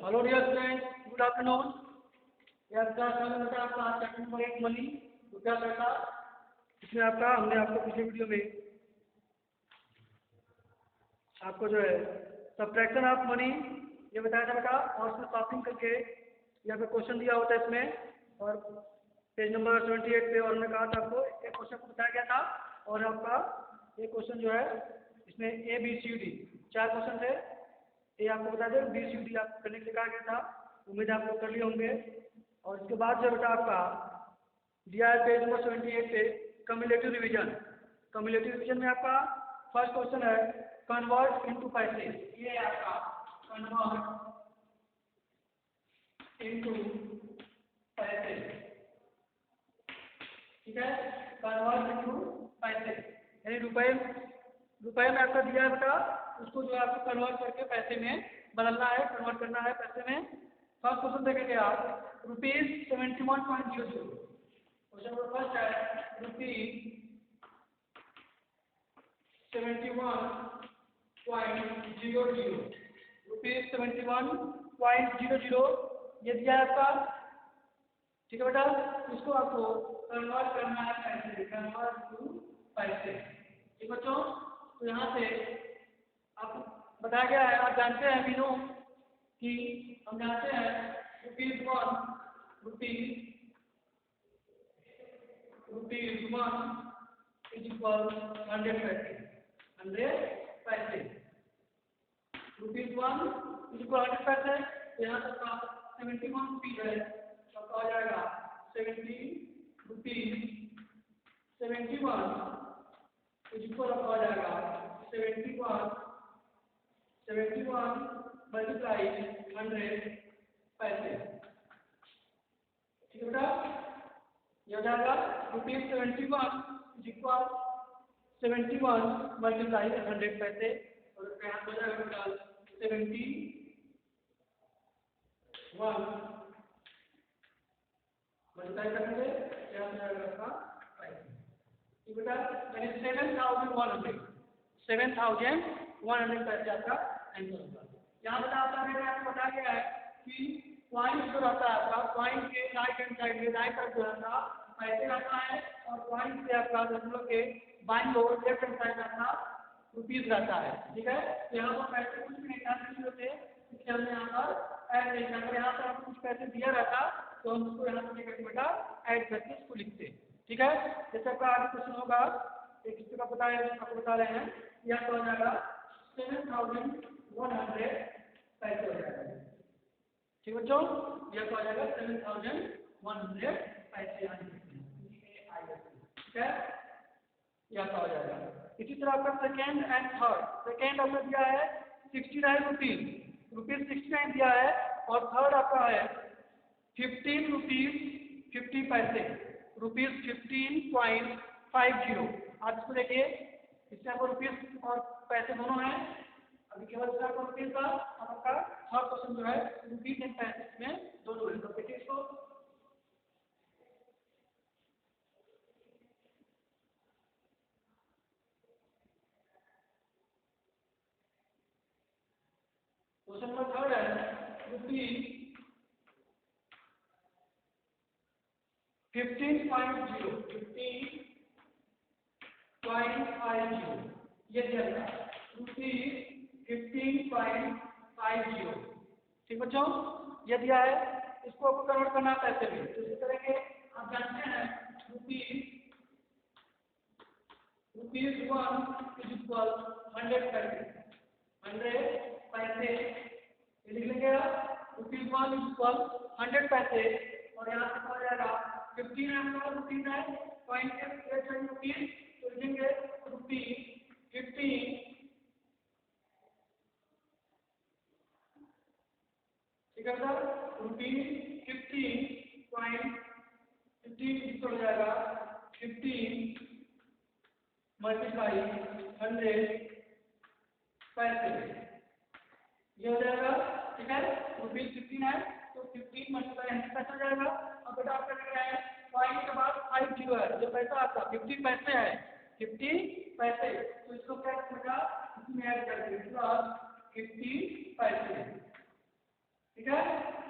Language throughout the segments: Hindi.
Hello dear student, good afternoon. यह क्लास बेटा आपका चैप्टर नंबर 8 मनी रुपया पैसा। इसमें हमने आपको पिछले वीडियो में आपको जो है सब्ट्रैक्शन ऑफ मनी ये बताया था बेटा, और उसमें सॉल्विंग करके यहाँ पे क्वेश्चन दिया होता है इसमें, और पेज नंबर 78 पे। और हमने कहा था आपको एक क्वेश्चन को बताया गया था, और आपका एक क्वेश्चन जो है इसमें ABCD 4 क्वेश्चन थे। ये आपको बता दें, BCD आपको करने के लिए कहा गया था। उम्मीद आप लोग कर लिए होंगे। और इसके बाद जो बेटा आपका दिया है पेज नंबर 78 पे कम्युलेटिव रिवीजन। कम्युलेटिव रिवीजन में आपका फर्स्ट क्वेश्चन है कन्वर्ट इनटू पैसे। ये है आपका कन्वर्ट इनटू पैसे, ठीक है। कन्वर्ट इनटू पैसे यानी रुपए में आपका दिया है बेटा, उसको जो है आपको कन्वर्ट करके पैसे में बदलना है, कन्वर्ट करना है पैसे में। फर्स्ट क्वेश्चन देखेंगे आप, ₹71.00। क्वेश्चन नंबर फर्स्ट है ₹71.00 ये दिया है आपका, ठीक है बेटा। इसको आपको कन्वर्ट करना है पैसे, कन्वर्ट टू पैसे, ठीक बच्चों। तो यहाँ से आप बताया गया है, आप जानते हैं मीनू कि हम जानते हैं ₹1 इज इक्वल 100 पैसे, 100 पैसे। ₹1 इज इक्वल 100 पैसे। तो यहाँ तक का 71 रुपीज है, तो आपका हो जाएगा 70 रुपीज। 71 इज इक्वल आपका हो जाएगा 71 मल्टीप्लाई 100 पैसे, ठीक है बेटा। ये हो जाएगा ₹71 इज इक्वल 71 मल्टीप्लाई 100 पैसे। और यहाँ हो जाएगा बेटा 71 मल्टीप्लाई करेंगे, यहाँ हो जाएगा आपका पैसे, ठीक बेटा। यानी 7,100 पैसे आपका आंसर होगा। यहाँ बेटा आपको बताया गया है कि पॉइंट जो रहता है आपका, पॉइंट के राइट हैंड साइड में दाएं तरफ जो रहता पैसे रहता है, और पॉइंट से आपका दशमलव के बाईं ओर लेफ्ट हैंड साइड आपका रुपीज रहता है, ठीक है। तो यहाँ पर पैसे कुछ भी नहीं डालने होते, इसलिए हमने यहाँ पर ऐड नहीं किया। अगर यहाँ पर आपको कुछ पैसे दिया रहता तो हम उसको यहाँ पर लेकर बेटा ऐड करके इसको लिखते, ठीक है। जैसे आपका आगे क्वेश्चन होगा, एक इसका आपको बता रहे हैं, यह तो हो जाएगा 7,100 पैसे हो जाएगा, ठीक बच्चों। यह तो हो जाएगा 7,100 पैसे आएंगे, ठीक है। यह तो हो जाएगा। इसी तरह आपका सेकेंड एंड थर्ड, सेकेंड आपका दिया है 69 रुपीज 69 दिया है, और थर्ड आपका है 15 रुपीज 50 पैसे, ₹15.50। आप इसको देखिए, इससे आपको रुपीज और पैसे दोनों हैं। अभी केवल इसका आपको रुपीज का, आपका थर्ड क्वेश्चन जो है रुपीज एंड पैसे में दोनों है। तो देखिए इसको, क्वेश्चन नंबर थर्ड है ₹15.50 ये दिया गया ₹15.50, ठीक बच्चों। ये दिया है, इसको आपको कन्वर्ट करना है पैसे में। तो इस तरह के आप जानते हैं ₹1 इज इक्वल 100 पैसे, 100 पैसे ये लिख लेंगे आप। ₹1 इज इक्वल 100 पैसे, और यहाँ से हो जाएगा 15 है, ₹15 है, पॉइंट के ₹15 तो लिखेंगे ₹15, ठीक है सर। ₹15.15 इक्वल हो जाएगा 15 मल्टीप्लाई 100 पैसे, ये हो जाएगा, ठीक है। ₹15 है तो 15 मल्टीप्लाई 100 पैसे हो जाएगा। अब बेटा आपका क्या है, पॉइंट के बाद 50 है, जो पैसा आपका 50 पैसे है, 50 पैसे, तो इसको क्या करेगा, इसमें ऐड कर देंगे प्लस 50 पैसे, ठीक है।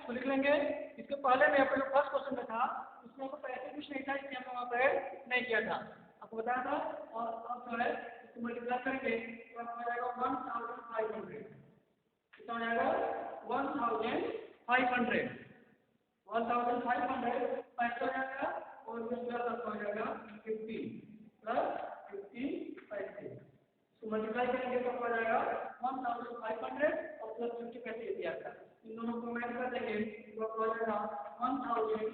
तो लिख लेंगे। इसके पहले में आपका जो फर्स्ट क्वेश्चन में था उसमें आपको पैसे कुछ नहीं था, इसलिए हमने वहाँ पर ऐड नहीं किया था, आपको बताया था। और अब जो है इसको मल्टीप्लाई करेंगे तो आपको आ जाएगा 1500। कितना हो जाएगा? 1500। 1500 पैसे हो जाएगा और ये प्लस आपका हो जाएगा 50 प्लस 50 पैसे। तो मल्टीप्लाई करेंगे तो आपको आ जाएगा 1500 और प्लस 50 पैसे दिया था। इन दोनों को ऐड कर देंगे तो आपको आ जाएगा 1550।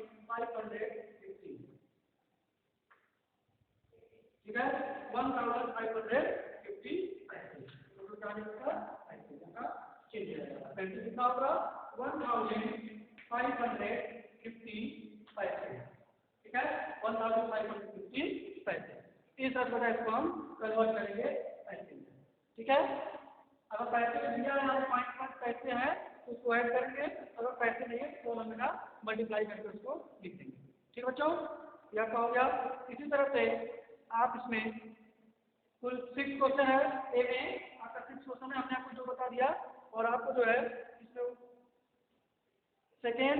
ठीक है, 1550 तो चार्जेस का पैसे का चेंज हो जाएगा। पैसे कितना होगा? 1550 पैसे। ठीक है, 1550 पैसे। इस अर्थ में इसको हम कन्वर्ट करेंगे पैसे में। ठीक है, अगर पैसे दिया है हमारे 5 पैसे हैं तो उसको ऐड करेंगे, अगर पैसे नहीं है तो हमने मल्टीप्लाई करके उसको लिख देंगे। ठीक बच्चों, यह क्या हो गया। इसी तरह से आप इसमें कुल 6 क्वेश्चन है, ए में आपका 6 क्वेश्चन है, हमने आपको जो बता दिया। और आपको जो है इसमें second,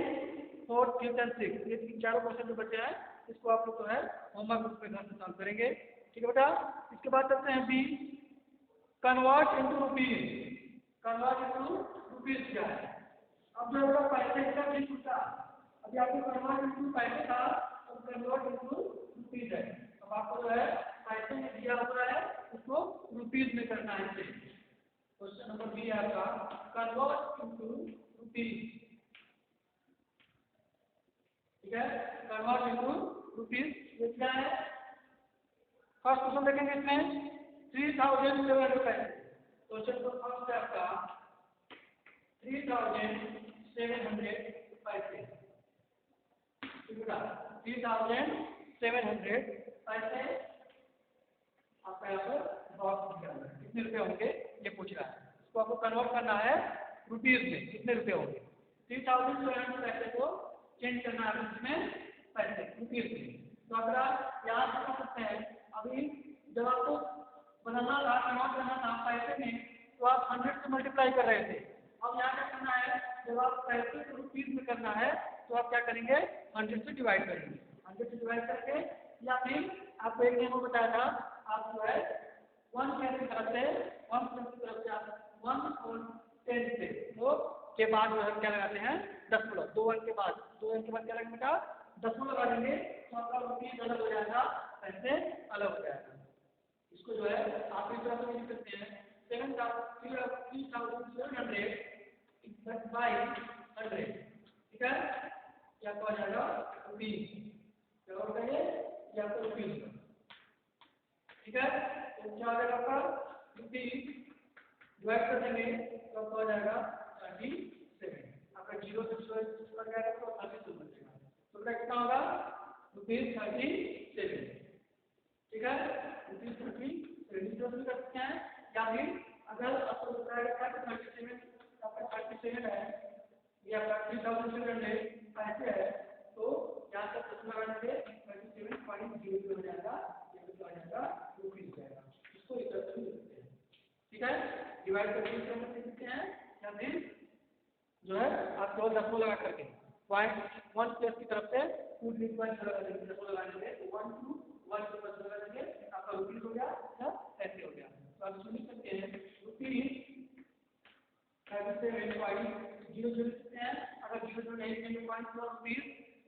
fourth, fifth and six ये 4 क्वेश्चन जो बचे हैं इसको आप लोग जो है होमवर्क बुक पे घर से सॉल्व करेंगे। ठीक है बेटा, इसके बाद चलते हैं B, convert into rupees. Convert into rupees क्या है? अब जो होगा पैसे का ठीक होता, अभी आपको कन्वर्ट इनटू पैसे था तो कन्वर्ट इनटू रुपीज है। अब आपको जो है पैसे में दिया हुआ है उसको रुपीज में करना है। क्वेश्चन नंबर बी है आपका, कन्वर्ट इनटू रुपीज। ठीक है, कन्वर्ट इनटू रुपीज ये क्या है? फर्स्ट क्वेश्चन देखेंगे इसमें 3700 पैसे। क्वेश्चन तो फर्स्ट है आपका 3700 पैसे। ठीक है, 3700 पैसे आपका यहाँ पर बॉक्स दिया है, कितने रुपए होंगे ये पूछ रहा है। इसको आपको कन्वर्ट करना है रुपीज में, कितने रुपए होंगे। 3700 पैसे को चेंज करना है इसमें पैसे रुपीज में। तो अगर आप यहाँ से कर सकते हैं, अभी जब आपको बनाना था, कन्वर्ट करना था पैसे में, तो आप 100 से मल्टीप्लाई कर रहे थे। अब यहाँ क्या करना है, जब आप पैसे को रुपीज में करना है तो आप क्या करेंगे, 100 से डिवाइड करेंगे। 100 से डिवाइड करके या फिर आपको एक नियम बताया था, आप जो है 1 प्लस की तरफ से 1 प्लस की तरफ से आप 1 और 10 से वो के बाद जो है क्या लगाते हैं, दशमलव। 2 अंक के बाद, 2 अंक के बाद क्या लगेगा बेटा, दशमलव लगा देंगे तो आपका रुपीज अलग हो जाएगा, पैसे अलग हो जाएगा। इसको जो है आप इस तरह से लिख सकते हैं 3700 बाई 100। ठीक है, क्या कहा जाएगा रुपीज, क्या होगा ये आपका रुपीज। ठीक है, तो क्या आ जाएगा आपका रुपीज डिवाइड कर देंगे तो आपको आ जाएगा 37। आपका 0 से 0 लग जाएगा तो 32 बन जाएगा। तो बेटा कितना होगा रुपीज 37। ठीक है, रुपीज 37 कर सकते हैं। या फिर अगर आपको बताया कि 37 आपका 37 है या 3700 पैसे है तो यहाँ तक दशमलव लगा देंगे 37.00 हो जाएगा, ये तो आ जाएगा रुपीज जाएगा। इसको इस तरह से लिख सकते हैं। ठीक है, डिवाइड करके इस तरह से लिख सकते हैं या फिर जो है आप केवल दशमलव लगा करके पॉइंट 1 प्लस की तरफ से फूड लिख पॉइंट लगा देंगे, दशमलव लगा देंगे तो 1 to 1 के पास लगा देंगे, आपका रुपीज हो गया या पैसे हो गया। तो आप सुन सकते हैं रुपीज 37.00 लिखते हैं। अगर 00 नहीं लिखेंगे पॉइंट तो रुपीज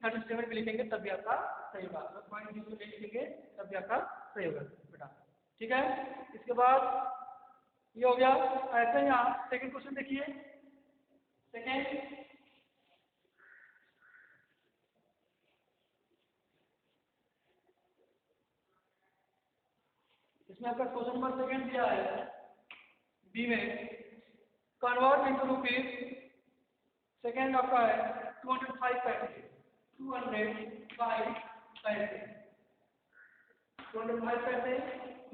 37 भी लिखेंगे तब भी आपका सही होगा। अगर पॉइंट 00 नहीं लिखेंगे तब भी आपका सही होगा बेटा। ठीक है, इसके बाद ये हो गया। ऐसे ही आप सेकंड क्वेश्चन देखिए। सेकंड इसमें आपका क्वेश्चन नंबर सेकंड दिया है बी में, कन्वर्ट इनटू रुपीज। सेकंड आपका है 205 पैसे, 205 पैसे, 205 पैसे।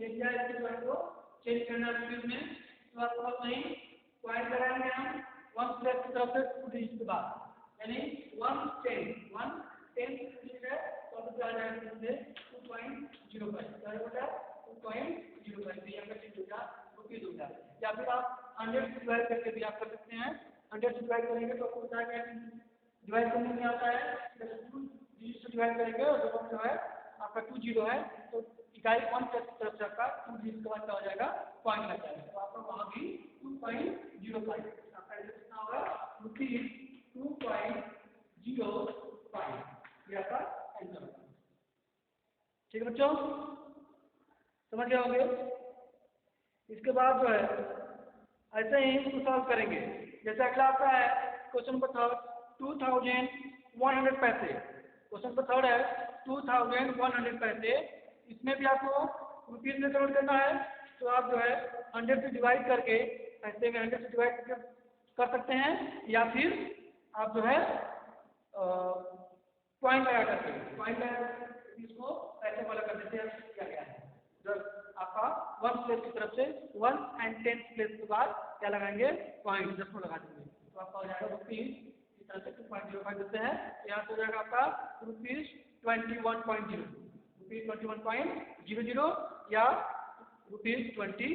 ये क्या है, इसके बाद को चेंज करना है रुपीज में। तो आपको बस नहीं पॉइंट लगाएंगे हम 1 प्लस की तरफ से 2 डिजिट के बाद, यानी 110 है तो अब क्या आ जाएगा इससे 2.05 क्या होगा 2.05 ये आपका चेंज हो गया रुपीज हो गया। या फिर आप 100 से डिवाइड करके भी आप कर सकते हैं। 100 से डिवाइड करेंगे तो आपको बताया गया डिवाइड करने में आता है, जब 2 डिजिट से डिवाइड करेंगे और दोनों में जो है आपका 2 जीरो है, तो इकाई 1 की तरफ से आपका 2 डिजिट के बाद क्या हो जाएगा, पॉइंट लग जाएगा, तो आपका वहाँ भी 2.05 आपका कितना होगा, ₹2.05, ये आपका आंसर होगा। ठीक है बच्चों, समझ गए होंगे। इसके बाद जो है ऐसे ही इसको सॉल्व करेंगे। जैसे अगला आपका है क्वेश्चन नंबर थर्ड, 2100 पैसे। क्वेश्चन नंबर थर्ड है 2100 पैसे। इसमें भी आपको रुपीज में कन्वर्ट करना है, तो आप जो है 100 से डिवाइड करके पैसे में 100 से डिवाइड कर सकते हैं, या फिर आप जो है पॉइंट लगा करके इसको पैसे वाला कर देते हैं, किया गया है। जब आपका 1 प्लेस की तरफ से 1 एंड 10 प्लेस के बाद क्या लगाएंगे, पॉइंट 10 को लगा देंगे, तो आपका हो जाएगा रुपीज, इस तरह से 2.05 देते हैं, यहाँ से हो जाएगा आपका ₹21.00, ₹21.00 या ₹21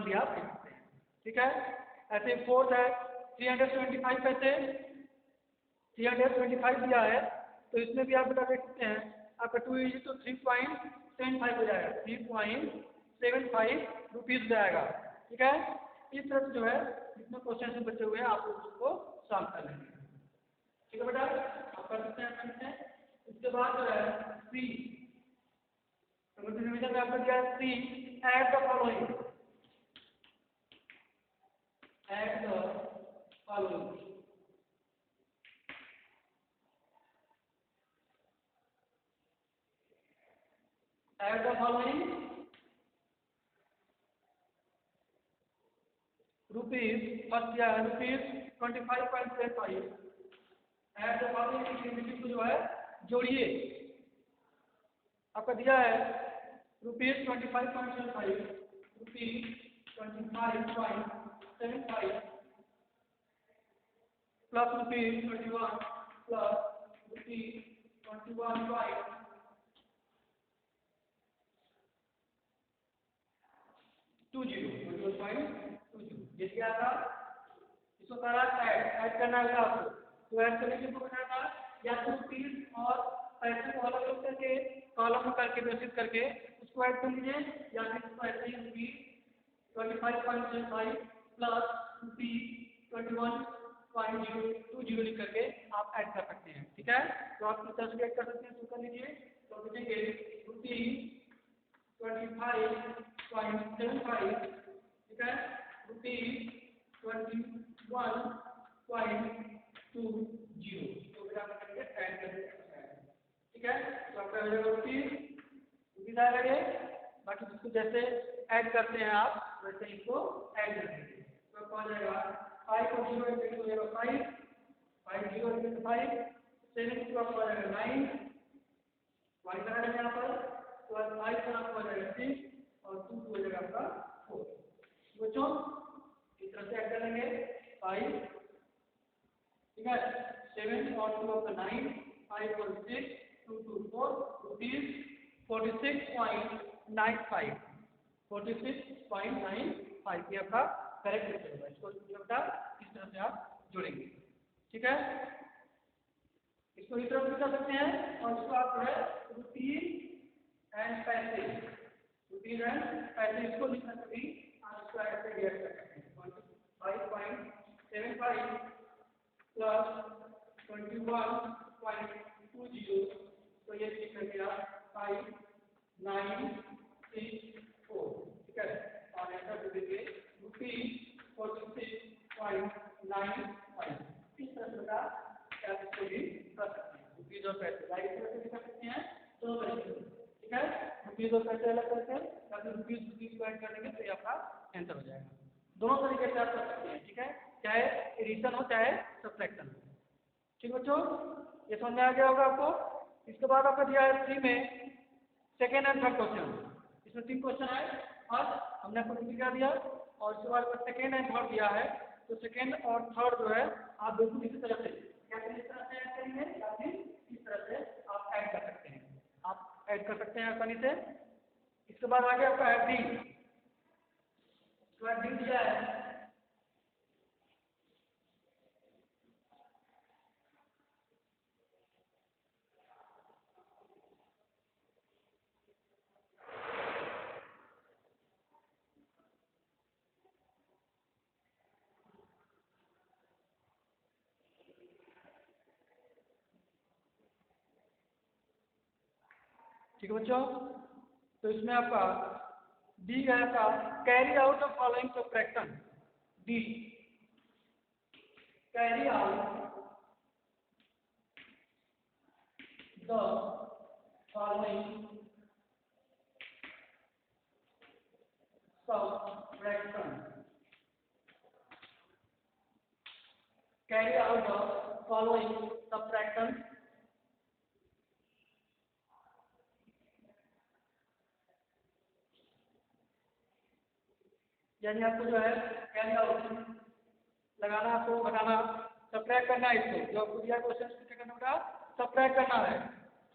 भी आप दे सकते हैं। ठीक है, ऐसे फोर्थ है 375 पैसे। 325 दिया है, तो इसमें भी आप बता सकते हैं आपका 2 तो 3.75 हो जाएगा, 3.75 रुपीज जाएगा। ठीक है, इस तरह से जो है जितने क्वेश्चन बचे हुए हैं आप लोग उसको सॉल्व कर लेंगे। ठीक है बेटा, आप कर सकते हैं। इसके बाद जो है सी में आपको दिया है C, add the following, add the following. Add the following rupees, first दिया है ₹25.75। Add the following को जो है जोड़िए, आपका दिया है ₹25.75, ₹25.75 प्लस ₹21 प्लस ₹21.20, ये क्या था, इसको करा ऐड करना है आपको, तो ऐड करने के लिए क्या था, या तो रुपीज और पैसे को अलग अलग करके कॉलम में करके व्यवस्थित करके उसको ऐड कर लीजिए, या फिर इसको ऐसे ही ₹25.75 प्लस ₹21.020 लिख करके आप ऐड कर सकते हैं। ठीक है, तो आप इस तरह से ऐड कर सकते हैं, कर लीजिए, तो लिखेंगे ₹25.75, ठीक है, ₹21.20, तो फिर आप करेंगे ऐड कर देंगे। ठीक है, तो आपका हो जाएगा रुपीज आएगा ये, बाकी जिसको जैसे ऐड करते हैं आप वैसे इसको ऐड कर देंगे, तो आपको आ जाएगा 5 और 0 ऐड हो जाएगा 5, 5 0 5, 7 को आपको आ जाएगा 9, y करा है यहाँ पर, तो 5 का आपको आ जाएगा 6 और 2 हो जाएगा आपका 4। बच्चों इस तरह से ऐड करेंगे 5, ठीक है, 7 और 2 आपका 9, 5 और 6, 2 2 4, रुपीज 46.95, 46.95 ये आपका करेक्ट होगा। इसको बेटा इस तरह से आप जोड़ेंगे। ठीक है, इसको इस तरह से कर सकते हैं, और इसको आप जो है रुपीज एंड पैसे, रुपीज एंड पैसे इसको लिख सकते हैं, आप इसको ऐसे डिवाइड कर सकते हैं 5.75 प्लस 21.20, तो ये लिख करके आप 5964। ठीक है, और ऐसा दे देंगे ₹46.95। इस तरह का क्या इसको भी कर सकते हैं, रुपीज और पैसे राइट तरह से भी कर सकते हैं, दोनों तरीके से। ठीक है, रुपीज और पैसे अलग करके ताकि रुपीज को ऐड कर देंगे तो ये आपका आंसर हो जाएगा। दोनों तरीके से आप कर सकते हैं। ठीक है, चाहे एडिशन हो चाहे सब्ट्रैक्शन हो। ठीक बच्चों, ये समझ में आ गया होगा आपको। इसके बाद आपका दिया है 3 में सेकेंड एंड थर्ड क्वेश्चन, इसमें 3 क्वेश्चन है, फर्स्ट हमने आपको दिखा दिया, और इसके बाद सेकेंड एंड थर्ड दिया है, तो सेकेंड और थर्ड जो है आप बिल्कुल इसी तरह से या फिर इस तरह से ऐड करेंगे या फिर इस तरह से आप ऐड कर सकते हैं, आप ऐड कर सकते हैं आसानी से। इसके बाद आगे आपका है डी, डी दिया है ठीक है बच्चों। तो इसमें आपका डी है आपका carry out the following subtraction. D carry out the following subtraction। Carry out the following subtraction। यानी आपको जो है कैरी आउट लगाना, आपको घटाना, सब्ट्रैक्ट करना है। इसको जो आपको दिया क्वेश्चन को क्या करना होगा, सब्ट्रैक्ट करना है।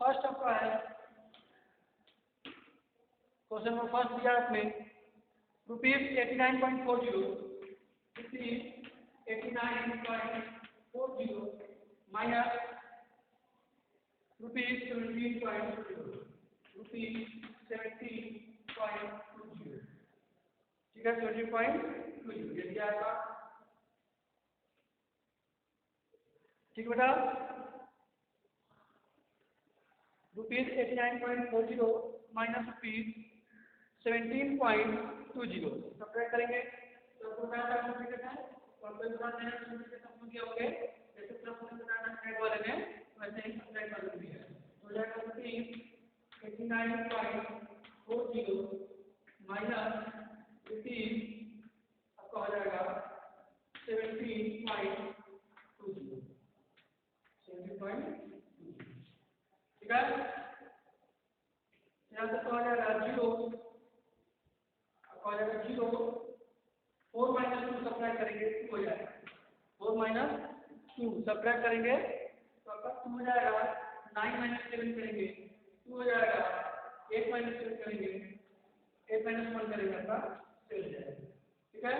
फर्स्ट आपका है क्वेश्चन में फर्स्ट दिया आपने ₹89.40 ₹89.40 माइनस ₹17.20 ₹17.20। ठीक है 20.20 ये दिया आपका। ठीक बेटा ₹89.40 माइनस ₹17.20 सब्ट्रैक्ट करेंगे तो आपको क्या करना है, और कोई बता देना मल्टीप्लिकेशन क्या हो गए, जैसे प्लस में बताना साइड वाले में वैसे ही सब्ट्रैक्ट वाले भी है। तो जाएगा 89.40 माइनस 15 आपका हो जाएगा 17.20। ठीक है यहाँ तक आ जाएगा 0 आ जाएगा 0 4 माइनस 2 सब्ट्रैक्ट करेंगे 2 हो जाएगा। 4 माइनस 2 सब्ट्रैक्ट करेंगे तो आपका 2 हो जाएगा। 9 माइनस 7 करेंगे 2 हो जाएगा। 8 माइनस 7 करेंगे 8 माइनस 1 करेंगे आपका 7 हो जाएगा। ठीक है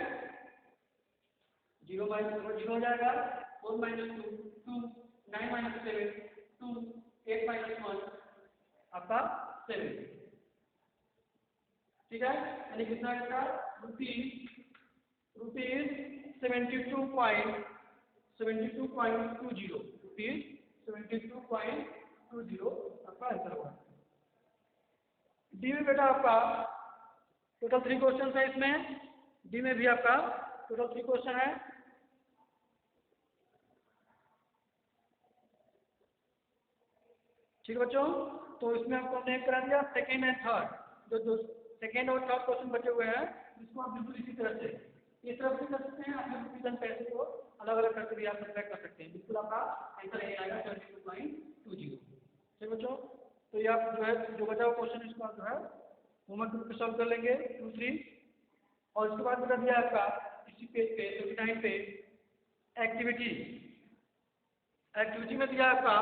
0 माइनस 0 हो जाएगा। 4 माइनस 2 2 9 माइनस 7 2 8 माइनस 1 आपका 7। ठीक है यानी कितना आएगा ₹72.20 आपका आंसर होगा। डी में बेटा आपका टोटल 3 क्वेश्चन है। इसमें डी में भी आपका टोटल 3 क्वेश्चन है। ठीक है बच्चों तो इसमें आपको हमने करा दिया सेकेंड एंड थर्ड, जो सेकेंड और थर्ड क्वेश्चन बचे हुए हैं इसको आप बिल्कुल इसी तरह से इस तरफ से कर सकते हैं। आप डिवीजन पैसे को अलग अलग करके भी आप सब्ट्रैक्ट कर सकते हैं। बिल्कुल आपका आंसर यही आएगा 22.20। ठीक बच्चों तो ये आप जो है जो बचा हुआ क्वेश्चन इसको आप जो है होमवर्क ग्रुप पे सॉल्व कर लेंगे 2 3। और इसके बाद बता दिया आपका इसी पेज पे 29 पे एक्टिविटी में दिया आपका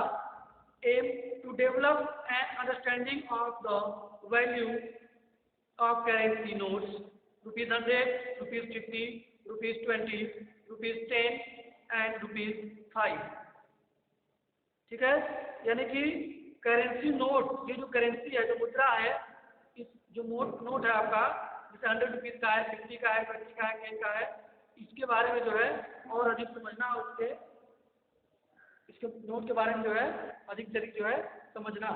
aim to develop an understanding of the value of currency notes ₹100, ₹50, ₹20, ₹10 and ₹5। ठीक है यानी कि करेंसी नोट, ये जो करेंसी है जो मुद्रा है, इस जो नोट है आपका जैसे ₹100 का है, 50 का है, 20 का है, 10 का है, इसके बारे में जो है और अधिक समझना, इसके नोट के बारे में जो है अधिक से अधिक जो है समझना,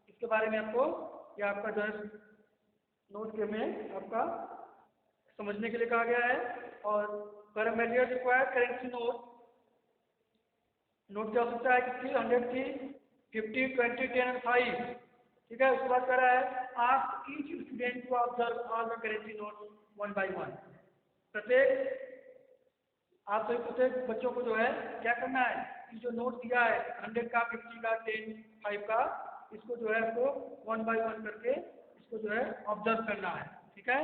इसके बारे में आपको या आपका जो है नोट के में आपका समझने के लिए कहा गया है। और current material required currency note की आवश्यकता है कितनी 100 की 50 20 10 and 5। ठीक है उसके बाद कह रहा है ask each student to observe all the currency note 1 by 1। प्रत्येक बच्चों को जो है क्या करना है, जो नोट दिया है 100 का 50 का 10 5 का, इसको जो है आपको 1 by 1 करके इसको जो है ऑब्जर्व करना है। ठीक है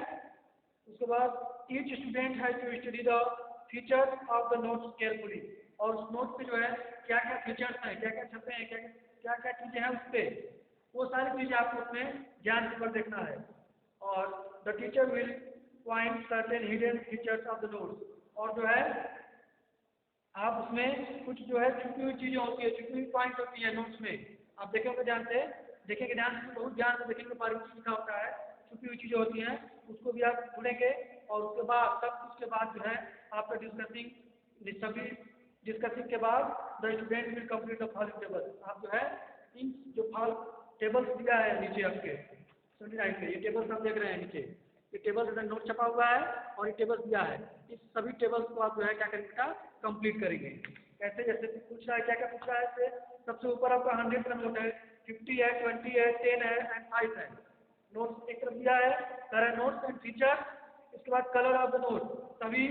उसके बाद each student has to study the features of the notes carefully. और उस नोट पे जो है क्या क्या फीचर्स हैं, क्या क्या छपे हैं, क्या क्या चीज़ें हैं उस पर, वो सारी चीज़ें आपको उसमें ध्यान से देखना है। और the teacher will point certain hidden features of the notes. और जो है आप उसमें कुछ जो है छुपी हुई चीज़ें होती है, छुपी हुई पॉइंट होती है नोट्स में, आप देखेंगे ध्यान से बहुत ध्यान से देखेंगे, बारीकी लिखा होता है, छुपी हुई चीज़ें होती हैं, उसको भी आप ढूंढेंगे। और उसके बाद सब कुछ के बाद जो है आपका डिस्कसिंग के बाद the student will complete the following table. आप जो है इन जो टेबल्स दिया है नीचे आपके 79 पे, ये टेबल्स आप देख रहे हैं नीचे, ये टेबल्स इधर नोट छपा हुआ है और ये टेबल्स दिया है। इस सभी टेबल्स को आप जो है क्या करेंगे बेटा, कंप्लीट करेंगे। कैसे, जैसे पूछ रहा है, क्या क्या पूछ रहा है इससे, सबसे ऊपर आपका 100 का नोट है, 50 है, 20 है, 10 है एंड 5 है। नोट्स एक तरफ दिया है, कह रहा है नोट्स एंड फीचर, इसके बाद कलर ऑफ द नोट, सभी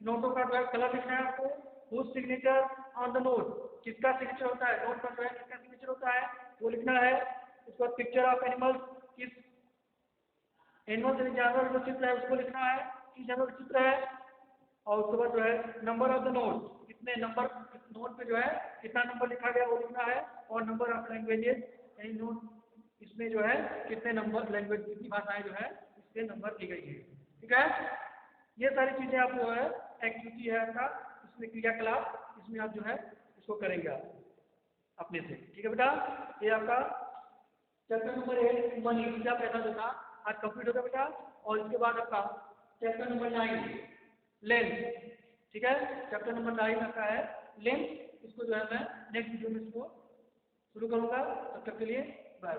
नोटों का जो है कलर लिखना है आपको, whose signature on the note, किसका सिग्नेचर होता है नोट पर जो है, किसका सिग्नेचर होता है वो लिखना है। उसके बाद पिक्चर ऑफ एनिमल्स, किस एनिमल से जानवर जो चित्र है उसको लिखना है, किस जानवर का चित्र है। और उसके बाद जो है नंबर ऑफ द नोट, कितने नंबर नोट पे जो है कितना नंबर लिखा गया वो लिखना है, और नंबर ऑफ लैंग्वेजेस, यानी नोट इसमें जो है कितने नंबर लैंग्वेज कितनी भाषाएं जो है इसके नंबर दी गई है। ठीक है, ये सारी चीजें आप जो है एक्टिविटी है आपका, इसमें क्रियाकलाप, इसमें आप जो है इसको करेंगे आप अपने से। ठीक है बेटा, ये आपका चैप्टर नंबर 8 मनी क्या पैसा जो था आज कंप्लीट होगा बेटा। और इसके बाद आपका चैप्टर नंबर 9 लेंथ। ठीक है, चैप्टर नंबर 9 आपका है लेंथ, इसको जो है मैं नेक्स्ट वीडियो में इसको शुरू करूंगा। तब तक के लिए बाय।